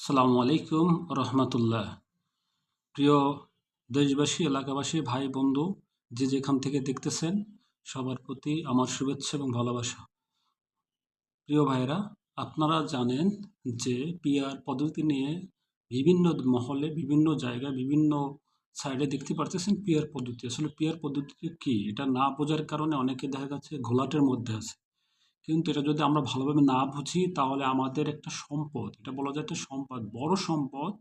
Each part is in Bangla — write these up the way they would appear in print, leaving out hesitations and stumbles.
আসসালামু আলাইকুম রহমতুল্লাহ। প্রিয় দেশবাসী, এলাকাবাসী, ভাই বন্ধু, যে যেখান থেকে দেখতেছেন সবার প্রতি আমার শুভেচ্ছা এবং ভালোবাসা। প্রিয় ভাইরা, আপনারা জানেন যে পিআর পদ্ধতি নিয়ে বিভিন্ন মহলে, বিভিন্ন জায়গায়, বিভিন্ন সাইডে দেখতে পারতেছেন পিআর পদ্ধতি। আসলে পিআর পদ্ধতিটা কি, এটা না বোঝার কারণে অনেকে দেখা যাচ্ছে ঘোলাটের মধ্যে আছে। কিন্তু এটা যদি আমরা ভালোভাবে না বুঝি তাহলে আমাদের একটা সম্পদ, এটা বলা যায় একটা সম্পদ, বড় সম্পদ,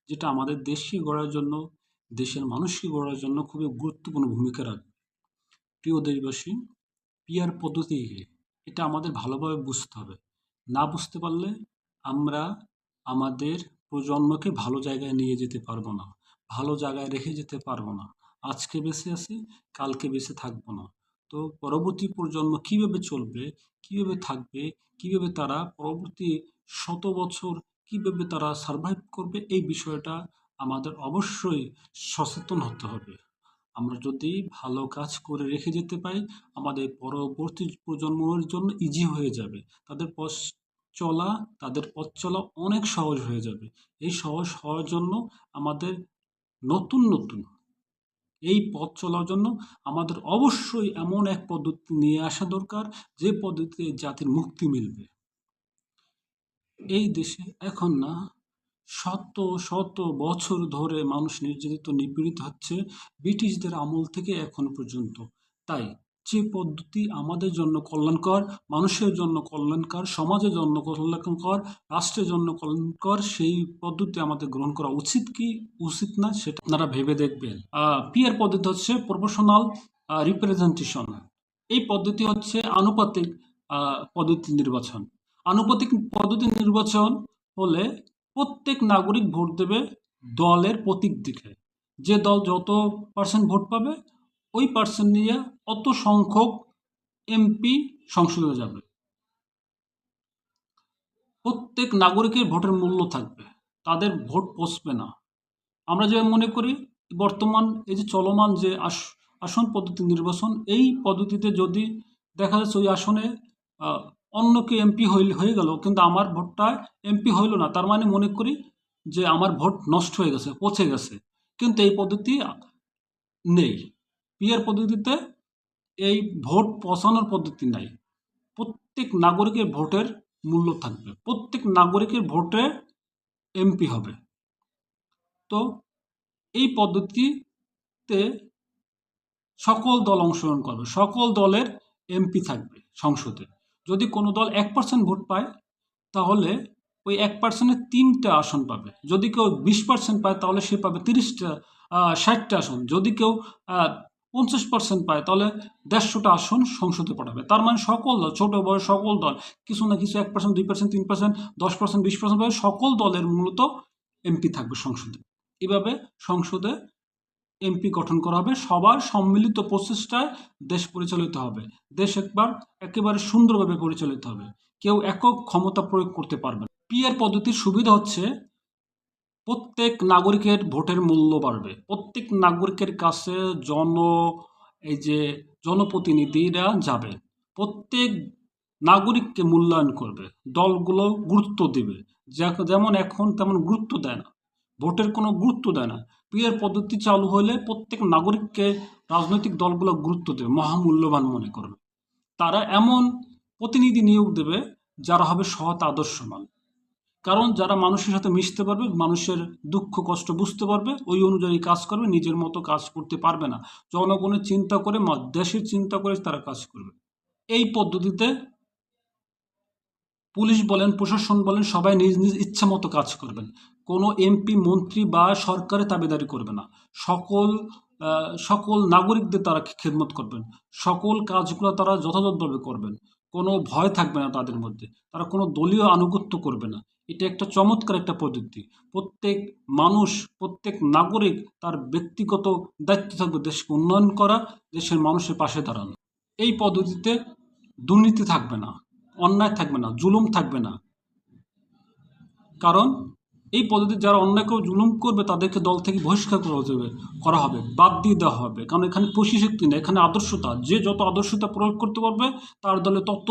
যেটা আমাদের দেশকে গড়ার জন্য, দেশের মানুষকে গড়ার জন্য খুবই গুরুত্বপূর্ণ ভূমিকা রাখবে। প্রিয় দেশবাসী, পিআর পদ্ধতি কি? এটা আমাদের ভালোভাবে বুঝতে হবে। না বুঝতে পারলে আমরা আমাদের প্রজন্মকে ভালো জায়গায় নিয়ে যেতে পারবো না, ভালো জায়গায় রেখে যেতে পারবো না। আজকে বেঁচে আছি, কালকে বেঁচে থাকবো না। তো পরবর্তী প্রজন্ম কিভাবে চলবে, কিভাবে থাকবে, কিভাবে তারা পরবর্তী শত বছর কিভাবে তারা সার্ভাইভ করবে, এই বিষয়টা আমাদের অবশ্যই সচেতন হতে হবে। আমরা যদি ভালো কাজ করে রেখে যেতে পারি, আমাদের পরবর্তী প্রজন্মের জন্য ইজি হয়ে যাবে। তাদের চলা তাদের পথ চলা অনেক সহজ হয়ে যাবে। এই সহজ হওয়ার জন্য আমাদের নতুন এই পথ চলার জন্য আমাদের অবশ্যই এমন এক পদ্ধতি নিয়ে আসা দরকার, যে পদ্ধতিতে জাতির মুক্তি মিলবে। এই দেশে এখন না, শত শত বছর ধরে মানুষ নির্যাতিত, নিপীড়িত হচ্ছে ব্রিটিশদের আমল থেকে এখন পর্যন্ত। তাই যে পদ্ধতি আমাদের জন্য কল্যাণকর, মানুষের জন্য কল্যাণকর, সমাজের জন্য কল্যাণকর, রাষ্ট্রের জন্য কল্যাণকর, সেই পদ্ধতি আমাদের গ্রহণ করা উচিত কি উচিত না সেটা আপনারা ভেবে দেখবেন। পিয়ার পদ্ধতি হচ্ছে প্রপোর্শনাল রিপ্রেজেন্টেশন। এই পদ্ধতি হচ্ছে আনুপাতিক পদ্ধতি নির্বাচন। আনুপাতিক পদ্ধতি নির্বাচন হলে প্রত্যেক নাগরিক ভোট দেবে দলের প্রতীক দিকে। যে দল যত পার্সেন্ট ভোট পাবে, ওই পার্সেন্ট নিয়ে অত সংখ্যক এমপি সংসদে যাবে। প্রত্যেক নাগরিকের ভোটের মূল্য থাকবে, তাদের ভোট পচবে না। আমরা যে মনে করি বর্তমান এই যে চলমান যে আসন পদ্ধতি নির্বাচন, এই পদ্ধতিতে যদি দেখা যাচ্ছে ওই আসনে আহ, অন্য কেউ এমপি হয়ে গেল, কিন্তু আমার ভোটটা এমপি হইল না, তার মানে মনে করি যে আমার ভোট নষ্ট হয়ে গেছে, পচে গেছে। কিন্তু এই পদ্ধতি নেই। পিআর পদ্ধতিতে এই ভোট পচানোর পদ্ধতি নাই। প্রত্যেক নাগরিকের ভোটের মূল্য থাকবে, প্রত্যেক নাগরিকের ভোটে এমপি হবে। তো এই পদ্ধতিতে সকল দল অংশগ্রহণ করবে, সকল দলের এমপি থাকবে সংসদে। যদি কোনো দল 1% ভোট পায়, তাহলে ওই 1%-এর 3টা আসন পাবে। যদি কেউ 20% পায়, তাহলে সে পাবে 60টা আসন। যদি কেউ 50% পায়, তাহলে 150টা আসন সংসদে পাঠাবে। তার মানে সকল দল, ছোট বড় সকল দল, কিছু না কিছু 1%, 2%, 3%, 10%, 20% পাবে, সকল দলের মূলত এমপি থাকবে সংসদে। এভাবে সংসদে এমপি গঠন করা হবে। সবার সম্মিলিত প্রচেষ্টায় দেশ পরিচালিত হবে। দেশ একেবারে সুন্দরভাবে পরিচালিত হবে। কেউ একক ক্ষমতা প্রয়োগ করতে পারবে না। পিআর পদ্ধতির সুবিধা হচ্ছে প্রত্যেক নাগরিকের ভোটের মূল্য বাড়বে। প্রত্যেক নাগরিকের কাছে এই যে জনপ্রতিনিধিরা যাবে, প্রত্যেক নাগরিককে মূল্যায়ন করবে, দলগুলো গুরুত্ব দেবে। যেমন এখন তেমন গুরুত্ব দেয় না, ভোটের কোনো গুরুত্ব দেয় না। পিআর পদ্ধতি চালু হলে প্রত্যেক নাগরিককে রাজনৈতিক দলগুলো গুরুত্ব দেবে, মহামূল্যবান মনে করবে। তারা এমন প্রতিনিধি নিয়োগ দেবে যারা হবে সৎ আদর্শবান। কারণ যারা মানুষের সাথে মিশতে পারবে, মানুষের দুঃখ কষ্ট বুঝতে পারবে, ওই অনুযায়ী কাজ করবে, নিজের মতো কাজ করতে পারবে না। জনগণের চিন্তা করে, দেশের চিন্তা করে তারা কাজ করবে। এই পদ্ধতিতে পুলিশ বলেন, প্রশাসন বলেন, সবাই নিজ নিজ ইচ্ছা মতো কাজ করবেন। কোনো এমপি, মন্ত্রী বা সরকারের দাবিদারি করবে না। সকল নাগরিকদের তারা খেদমত করবেন। সকল কাজগুলো তারা যথাযথভাবে করবেন। কোনো ভয় থাকবে না তাদের মধ্যে। তারা কোনো দলীয় আনুগত্য করবে না। এটা একটা চমৎকার একটা পদ্ধতি। প্রত্যেক মানুষ, প্রত্যেক নাগরিক তার ব্যক্তিগত দায়িত্ব থাকবে দেশকে উন্নয়ন করা, দেশের মানুষের পাশে দাঁড়ানো। এই পদ্ধতিতে দুর্নীতি থাকবে না, অন্যায় থাকবে না, জুলুম থাকবে না। কারণ এই পদ্ধতিতে যারা অন্যায় করে জুলুম করবে, তাদেরকে দল থেকে বহিষ্কার করা হবে, বাদ দিয়ে দেওয়া হবে। কারণ এখানে শক্তি না, এখানে আদর্শতা। যে যত আদর্শতা প্রয়োগ করতে পারবে, তার দলে তত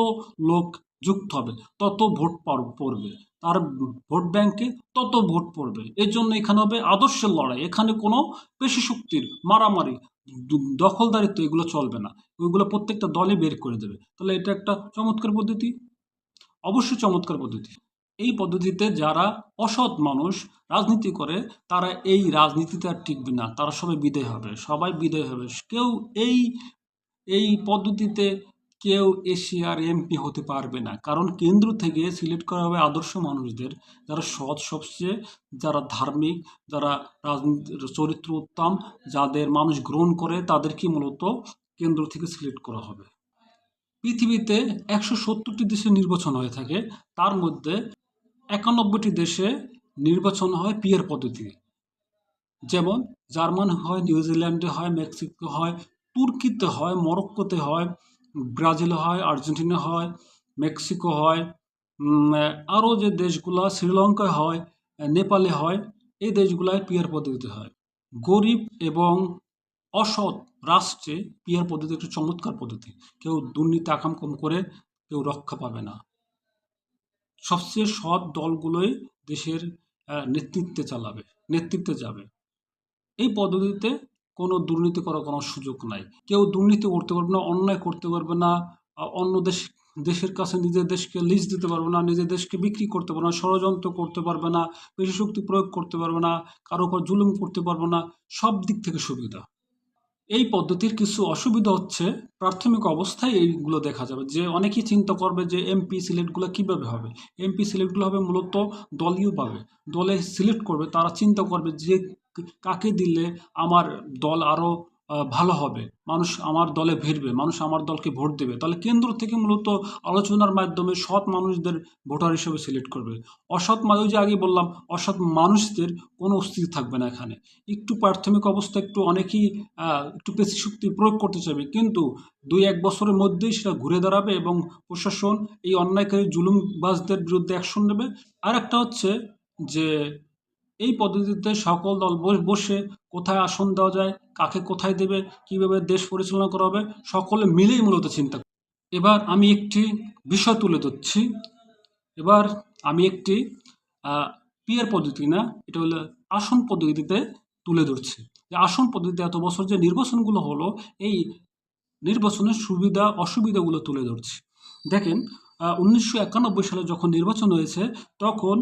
লোক যুক্ত হবে, তত ভোট পড়বে। তার ভোট ব্যাংকে তত ভোট পড়বে। এর জন্য এখানে হবে আদর্শের লড়াই। এখানে কোনো পেশি শক্তির মারামারি, দখলদারিত্ব এগুলো চলবে না। ওইগুলো প্রত্যেকটা দলই বের করে দেবে। তাহলে এটা একটা চমৎকার পদ্ধতি, অবশ্যই চমৎকার পদ্ধতি। এই পদ্ধতিতে যারা অসৎ মানুষ রাজনীতি করে তারা এই রাজনীতিতে আর টিকবে না, তারা সবাই বিদায় হবে, সবাই বিদায় হবে। কেউ এই এই পদ্ধতিতে কেউ এশিয়ার এমপি হতে পারবে না, কারণ কেন্দ্র থেকে সিলেক্ট করা হবে আদর্শ মানুষদের, যারা সৎ, সবচেয়ে যারা ধার্মিক, যারা রাজনীতির চরিত্র উত্তম, যাদের মানুষ গ্রহণ করে, তাদেরকে মূলত কেন্দ্র থেকে সিলেক্ট করা হবে। পৃথিবীতে ১৭০টি দেশে নির্বাচন হয়ে থাকে, তার মধ্যে ৯১টি দেশে নির্বাচন হয় পিয়ার পদ্ধতি। যেমন জার্মান হয়, নিউজিল্যান্ডে হয়, মেক্সিকো হয়, তুর্কিতে হয়, মরক্কোতে হয়, ব্রাজিলে হয়, আর্জেন্টিনা হয়, মেক্সিকো হয়, আরও যে দেশগুলা শ্রীলঙ্কায় হয়, নেপালে হয়, এই দেশগুলায় পিয়ার পদ্ধতিতে হয়। গরিব এবং অসৎ রাষ্ট্রে পিয়ার পদ্ধতি একটি চমৎকার পদ্ধতি। কেউ দুর্নীতি আকাম কম করে কেউ রক্ষা পাবে না। সবচেয়ে সৎ দলগুলোই দেশের নেতৃত্বে যাবে। এই পদ্ধতিতে কোনো দুর্নীতি করার কোনো সুযোগ নাই। কেউ দুর্নীতি করতে পারবে না, অন্যায় করতে পারবে না, অন্য দেশের কাছে নিজের দেশকে লিজ দিতে পারবে না, নিজের দেশকে বিক্রি করতে পারবে না, ষড়যন্ত্র করতে পারবে না, পেশি শক্তি প্রয়োগ করতে পারবে না, কারো উপর জুলুম করতে পারবে না। সব দিক থেকে সুবিধা। এই পদ্ধতির কিছু অসুবিধা হচ্ছে, প্রাথমিক অবস্থায় এইগুলো দেখা যাবে যে অনেকেই চিন্তা করবে যে এমপি সিলেক্টগুলো কীভাবে হবে। এমপি সিলেক্টগুলো হবে মূলত দলীয়ভাবে, দলে সিলেক্ট করবে, তারা চিন্তা করবে যে কাকে দিলে আমার দল আরও ভালো হবে, মানুষ আমার দলে ভিড়বে, মানুষ আমার দলকে ভোট দেবে। তাহলে কেন্দ্র থেকে মূলত আলোচনার মাধ্যমে সৎ মানুষদের ভোটার হিসেবে সিলেক্ট করবে। অসৎ মানুষ, যে আগে বললাম, অসৎ মানুষদের কোনো অস্তিত্ব থাকবে না এখানে। একটু প্রাথমিক অবস্থা একটু অনেকেই একটু পেশি শক্তি প্রয়োগ করতে চাইবে, কিন্তু ২-১ বছরের মধ্যেই সেটা ঘুরে দাঁড়াবে এবং প্রশাসন এই অন্যায়কারী জুলুমবাজদের বিরুদ্ধে অ্যাকশন নেবে। আর একটা হচ্ছে যে এই পদ্ধতিতে সকল দল বসে কোথায় আসন দেওয়া যায়, কাকে কোথায় দেবে, কীভাবে দেশ পরিচালনা করা হবে, সকলে মিলেই মূলত চিন্তা করে। এবার আমি একটি বিষয় তুলে ধরছি। এবার আমি একটি পিয়ার পদ্ধতি না, এটা হলো আসন পদ্ধতিতে তুলে ধরছি। যে আসন পদ্ধতিতে এত বছর যে নির্বাচনগুলো হলো, এই নির্বাচনের সুবিধা অসুবিধাগুলো তুলে ধরছি। দেখেন, ১৯৯১ সালে যখন নির্বাচন হয়েছে তখন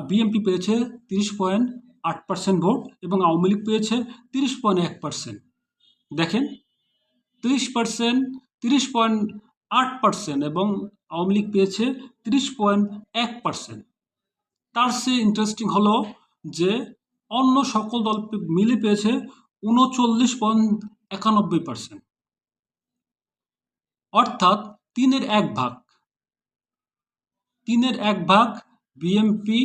বিএনপি পেয়েছে ৩০.৮% ভোট এবং আওয়ামী লীগ পেয়েছে ৩০.১%। দেখেন, ৩০%, ৩০.৮% এবং আওয়ামী লীগ পেয়েছে ৩০.১%। তার চেয়ে ইন্টারেস্টিং হলো যে অন্য সকল দল মিলে পেয়েছে ৩৯.৯১%, অর্থাৎ 1/3 বিএনপি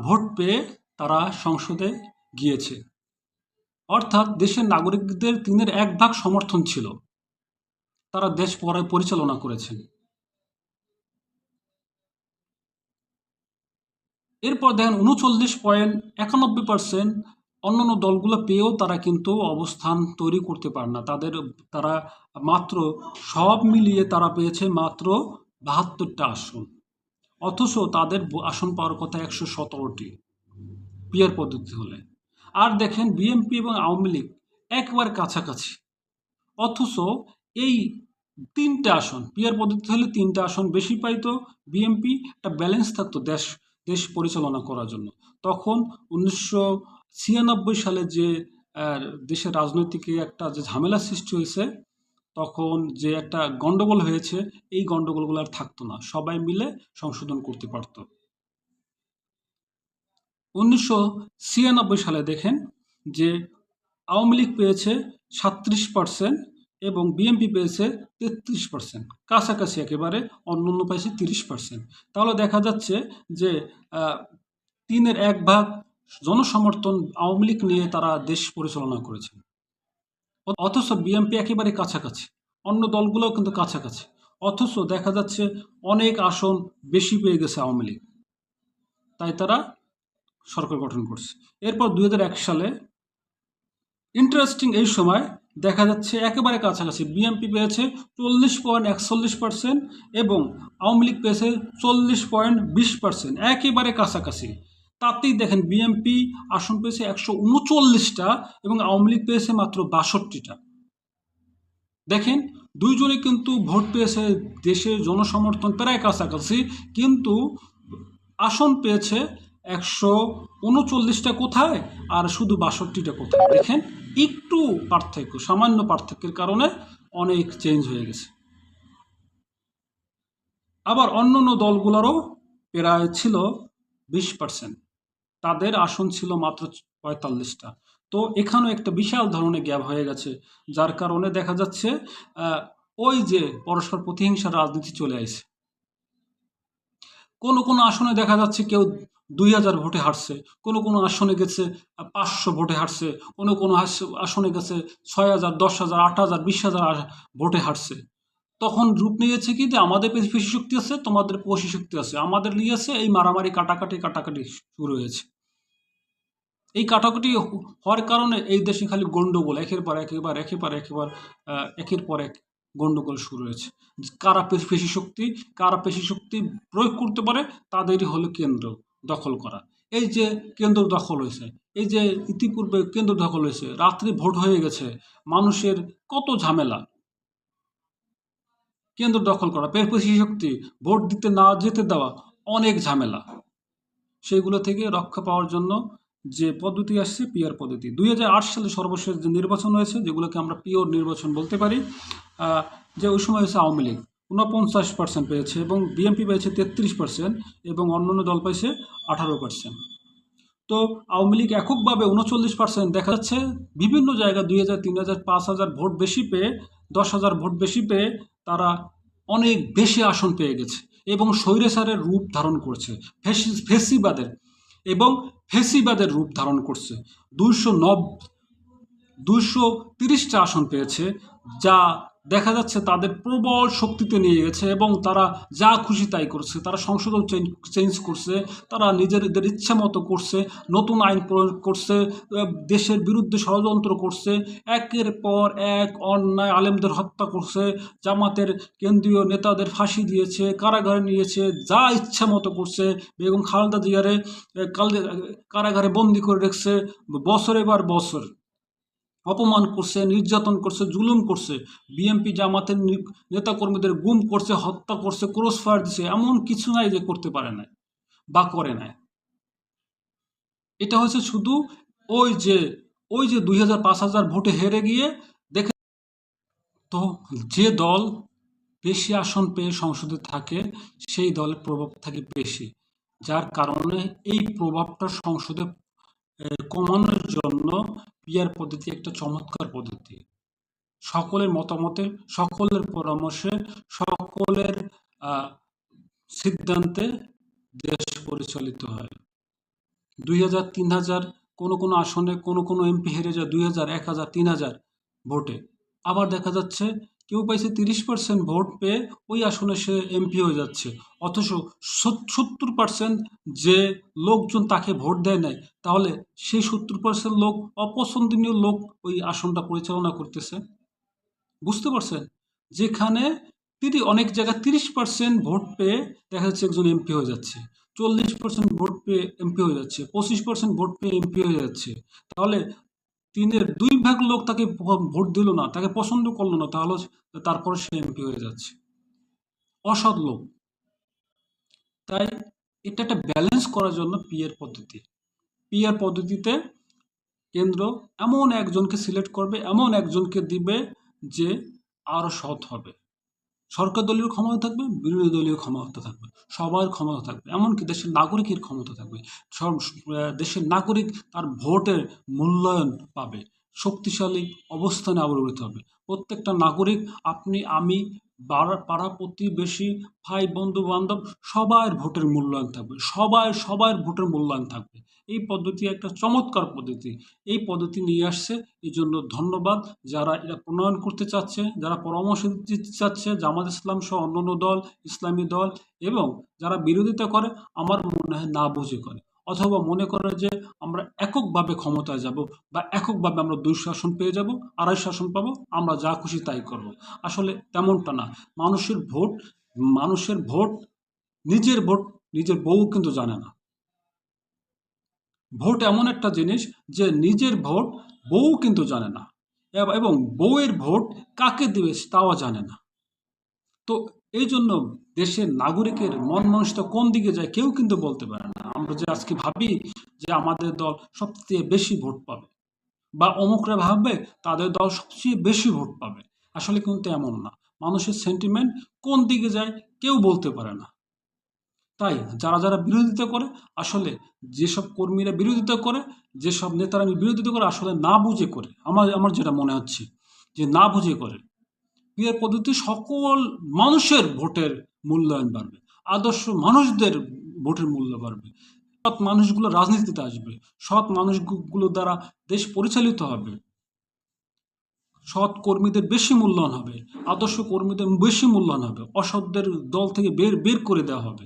ভোট পেয়ে তারা সংসদে গিয়েছে। অর্থাৎ দেশের নাগরিকদের 1/3 সমর্থন ছিল, তারা দেশ পরিচালনা করেছেন। এরপর দেখেন ৩৯.৯১% অন্যান্য দলগুলো পেয়েও তারা কিন্তু অবস্থান তৈরি করতে পারে না। তারা মাত্র সব মিলিয়ে তারা পেয়েছে মাত্র ৭২টা আসন, অথচ তাদের আসন পাওয়ার কথা ১১৭টি পিয়ার পদ্ধতি হলে। আর দেখেন বিএনপি এবং আওয়ামী লীগ একেবারে কাছাকাছি, অথচ এই ৩টে আসন পিয়ার পদ্ধতি হলে ৩টে আসন বেশি পাইতো বিএনপি, একটা ব্যালেন্স থাকতো দেশ পরিচালনা করার জন্য। তখন ১৯৯৬ সালে যে দেশের রাজনৈতিক একটা যে ঝামেলা সৃষ্টি হয়েছে, তখন যে একটা গন্ডগোল হয়েছে, এই গন্ডগোলগুলো আর থাকতো না, সবাই মিলে সংশোধন করতে পারত। ১৯৯৬ সালে দেখেন যে আওয়ামী লীগ পেয়েছে ৩৭% এবং বিএনপি পেয়েছে ৩৩%, কাছাকাছি একেবারে, অন্যান্য পাইছে ৩০%। তাহলে দেখা যাচ্ছে যে 1/3 জনসমর্থন আওয়ামী লীগ নিয়ে তারা দেশ পরিচালনা করেছে, অথচ বিএনপি একেবারে কাছাকাছি, অন্য দলগুলোও কিন্তু কাছাকাছি, অথচ দেখা যাচ্ছে অনেক আসন বেশি পেয়ে গেছে আওয়ামী লীগ, তাই তারা সরকার গঠন করছে। এরপর ২০০১ সালে ইন্টারেস্টিং, এই সময় দেখা যাচ্ছে একেবারে কাছাকাছি। বিএনপি পেয়েছে 40.41% এবং আওয়ামী লীগ পেয়েছে 40.20%, একেবারে কাছাকাছি। তাতেই দেখেন বিএনপি আসন পেয়েছে 139টা এবং আওয়ামী লীগ পেয়েছে মাত্র 62টা। দেখেন দুইজনে কিন্তু ভোট পেয়েছে, দেশের জনসমর্থন প্রায় কাছাকাছি, কিন্তু আসন পেয়েছে 139টা কোথায় আর শুধু 62টা কোথায়। দেখেন একটু পার্থক্য, সামান্য পার্থক্যের কারণে অনেক চেঞ্জ হয়ে গেছে। আবার অন্যান্য দলগুলোরও প্রায় ছিল 20%, তাদের আসন ছিল মাত্র 45টা। তো এখানেও একটা বিশাল ধরনের গ্যাপ হয়ে গেছে, যার কারণে দেখা যাচ্ছে ওই যে পরস্পর প্রতিহিংসার রাজনীতি চলে আসে। কোনো কোনো আসনে দেখা যাচ্ছে কেউ 2000 ভোটে হারছে, কোনো কোনো আসনে গেছে 500 ভোটে হারছে, কোনো কোনো আসনে গেছে 6000, 10,000, 8,000, 20,000 ভোটে হারছে। তখন রূপ নিয়েছে কি যে আমাদের পেশি শক্তি আছে, তোমাদের পেশি শক্তি আছে, আমাদের নিয়েছে এই মারামারি কাটাকাটি শুরু হয়েছে। এই কাটাকাটি হওয়ার কারণে এই দেশে খালি গন্ডগোল, একের পর একের পর এক গন্ডগোল শুরু হয়েছে। কারা পেশি শক্তি প্রয়োগ করতে পারে তাদেরই হলো কেন্দ্র দখল করা। এই যে কেন্দ্র দখল হয়েছে, এই যে ইতিপূর্বে কেন্দ্র দখল হয়েছে, রাত্রি ভোট হয়ে গেছে, মানুষের কত ঝামেলা। কেন্দ্র দখল করা, পেশি শক্তি ভোট দিতে না যেতে দেওয়া, অনেক ঝামেলা। সেইগুলো থেকে রক্ষা পাওয়ার জন্য যে পদ্ধতি আসছে পিআর পদ্ধতি। 2008 সালে সর্বশেষ যে নির্বাচন হয়েছে, যেগুলোকে আমরা পিওর নির্বাচন বলতে পারি, যে ওই সময় হয়েছে আওয়ামী লীগ 49% পেয়েছে এবং বিএনপি পেয়েছে 33% এবং অন্যান্য দল পেয়েছে 18%। তো আওয়ামী লীগ এককভাবে 39%, দেখা যাচ্ছে বিভিন্ন জায়গায় 2000, 3000, 5000 ভোট বেশি পেয়ে, 10,000 ভোট বেশি পেয়ে তারা অনেক বেশি আসন পেয়ে গেছে এবং স্বৈরাচারের রূপ ধারণ করছে, ফেসিবাদের এবং ফেসিবাদের রূপ ধারণ করছে। 230টা আসন পেয়েছে, যা দেখা যাচ্ছে তাদের প্রবল শক্তিতে নিয়ে গেছে এবং তারা যা খুশি তাই করছে। তারা সংশোধন চেঞ্জ করছে, তারা নিজেদের ইচ্ছা মতো করছে, নতুন আইন প্রয়োগ করছে, দেশের বিরুদ্ধে ষড়যন্ত্র করছে, একের পর এক অন্যায় আলেমদের হত্যা করছে, জামাতের কেন্দ্রীয় নেতাদের ফাঁসি দিয়েছে, কারাগারে নিয়েছে, যা ইচ্ছা মতো করছে। বেগম খালেদা জিয়ারে কারাগারে বন্দি করে রেখেছে বছরের পর বছর, অপমান করছে, নির্যাতন করছে, জুলুম করছে। বিএনপি জামাতের নেতাকর্মীদের গুম করছে, হত্যা করছে, ক্রস ফায়ার দিছে, এমন কিছু নাই যে করতে পারে নাই বা করে নাই। এটা হচ্ছে শুধু ওই যে 2000, 5000 ভোটে হেরে গিয়ে দেখে। তো যে দল বেশি আসন পেয়ে সংসদে থাকে সেই দলের প্রভাব থাকে বেশি, যার কারণে এই প্রভাবটা সংসদে কমানোর জন্য পিআর পদ্ধতি একটা চমৎকার পদ্ধতি। সকলের মতামতে, সকলের পরামর্শে, সকলের সিদ্ধান্তে দেশ পরিচালিত হয়। 2000, 3000, কোনো কোনো আসনে কোনো কোনো এমপি হেরে যায় 2000, 1000, 3000 ভোটে। আবার দেখা যাচ্ছে কেউ পাইছে 30% ভোট পেয়ে ওই আসনে সে এমপি হয়ে যাচ্ছে, অথচ 70% যে লোকজন তাকে ভোট দেয় নাই, তাহলে সেই 70% লোক অপছন্দনীয় লোক ওই আসনটা পরিচালনা করতেছে। বুঝতে পারছেন? যেখানে অনেক জায়গায় 30% ভোট পেয়ে দেখা যাচ্ছে একজন এমপি হয়ে যাচ্ছে, 40% ভোট পেয়ে এমপি হয়ে যাচ্ছে, 25% ভোট পেয়ে এমপি হয়ে যাচ্ছে। তাহলে 2 ভাগ লোক তাকে ভোট দিল না, তাকে পছন্দ করলো না, তাহলে তারপরে সে এমপি হয়ে যাচ্ছে। অসৎ লোক। তাই এটা একটা ব্যালেন্স করার জন্য পিআর পদ্ধতি। পিআর পদ্ধতিতে কেন্দ্র এমন একজনকে সিলেক্ট করবে, এমন একজনকে দিবে যে আরো সৎ হবে। সরকার দলীয় ক্ষমতা থাকবে, বিরোধী দলীয় ক্ষমতা থাকবে, সবার ক্ষমতা থাকবে, এমনকি দেশের নাগরিকের ক্ষমতা থাকবে। দেশের নাগরিক তার ভোটের মূল্যায়ন পাবে, শক্তিশালী অবস্থানে আবির্ভূত হবে। প্রত্যেকটা নাগরিক, আপনি, আমি, পাড়া প্রতিবেশী, ভাই, বন্ধু বান্ধব, সবার ভোটের মূল্যায়ন থাকবে, সবার ভোটের মূল্যায়ন থাকবে। এই পদ্ধতি একটা চমৎকার পদ্ধতি। এই পদ্ধতি নিয়ে আসছে, এই জন্য ধন্যবাদ যারা এটা প্রণয়ন করতে চাচ্ছে, যারা পরামর্শ দিতে চাচ্ছে, জামাত ইসলাম সহ অন্যান্য দল, ইসলামী দল, এবং যারা বিরোধিতা করে, আমার মনে হয় না বুঝে করে। অথবা মনে করে যে আমরা এককভাবে ক্ষমতায় যাব বা এককভাবে আমরা ২ শাসন পেয়ে যাব, আড়াই শাসন পাবো, আমরা যা খুশি তাই করব। আসলে তেমনটা না। মানুষের ভোট মানুষের ভোট নিজের ভোট নিজের বউ কিন্তু জানে না। ভোট এমন একটা জিনিস যে নিজের ভোট বউ কিন্তু জানে না, এবং বউয়ের ভোট কাকে দিবে তাও জানে না। তো এই জন্য দেশের নাগরিকের মন মানসিকতা কোন দিকে যায় কেউ কিন্তু বলতে পারে না। আমরা যে আজকে ভাবি যে আমাদের দল সবচেয়ে বেশি ভোট পাবে, বা অমুকরা ভাববে তাদের দল সবচেয়ে বেশি ভোট পাবে, আসলে কিন্তু এমন না। মানুষের সেন্টিমেন্ট কোন দিকে যায় কেউ বলতে পারে না। তাই যারা বিরোধিতা করে, আসলে যেসব কর্মীরা বিরোধিতা করে, যেসব নেতারা বিরোধিতা করে, আসলে না বুঝে করে। আমার যেটা মনে হচ্ছে যে না বুঝে করে। বিয়ের পদ্ধতি সকল মানুষের ভোটের মূল্যায়ন বাড়বে, আদর্শ মানুষদের ভোটের মূল্য বাড়বে, সৎ মানুষগুলো রাজনীতিতে আসবে, সৎ মানুষগুলো দ্বারা দেশ পরিচালিত হবে, সৎ কর্মীদের বেশি মূল্যায়ন হবে, আদর্শ কর্মীদের বেশি মূল্যায়ন হবে, অসৎদের দল থেকে বের বের করে দেওয়া হবে।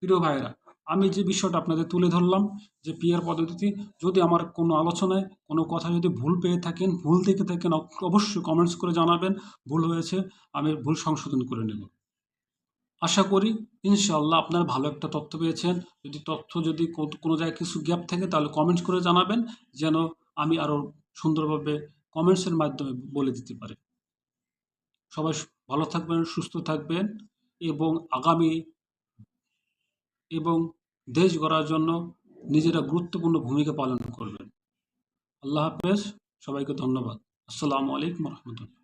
প্রিয় ভাইয়েরা, আমি যে বিষয়টা আপনাদের তুলে ধরলাম যে পিআর পদ্ধতি, যদি আমার কোনো আলোচনায় কোনো কথা যদি ভুল পেয়ে থাকেন, ভুল থেকে থাকেন, অবশ্যই কমেন্টস করে জানাবেন। ভুল হয়েছে, আমি ভুল সংশোধন করে নেব। আশা করি ইনশাআল্লাহ আপনারা ভালো একটা তথ্য পেয়েছেন। যদি কোনো জায়গায় কিছু গ্যাপ থাকে তাহলে কমেন্টস করে জানাবেন, যেন আমি আরও সুন্দরভাবে কমেন্টসের মাধ্যমে বলে দিতে পারি। সবাই ভালো থাকবেন, সুস্থ থাকবেন, এবং এবং দেশ গড়ার জন্য নিজেরা গুরুত্বপূর্ণ ভূমিকা পালন করবেন। আল্লাহ হাফেজ, সবাইকে ধন্যবাদ। আসসালামু আলাইকুম রহমতুল্লাহ।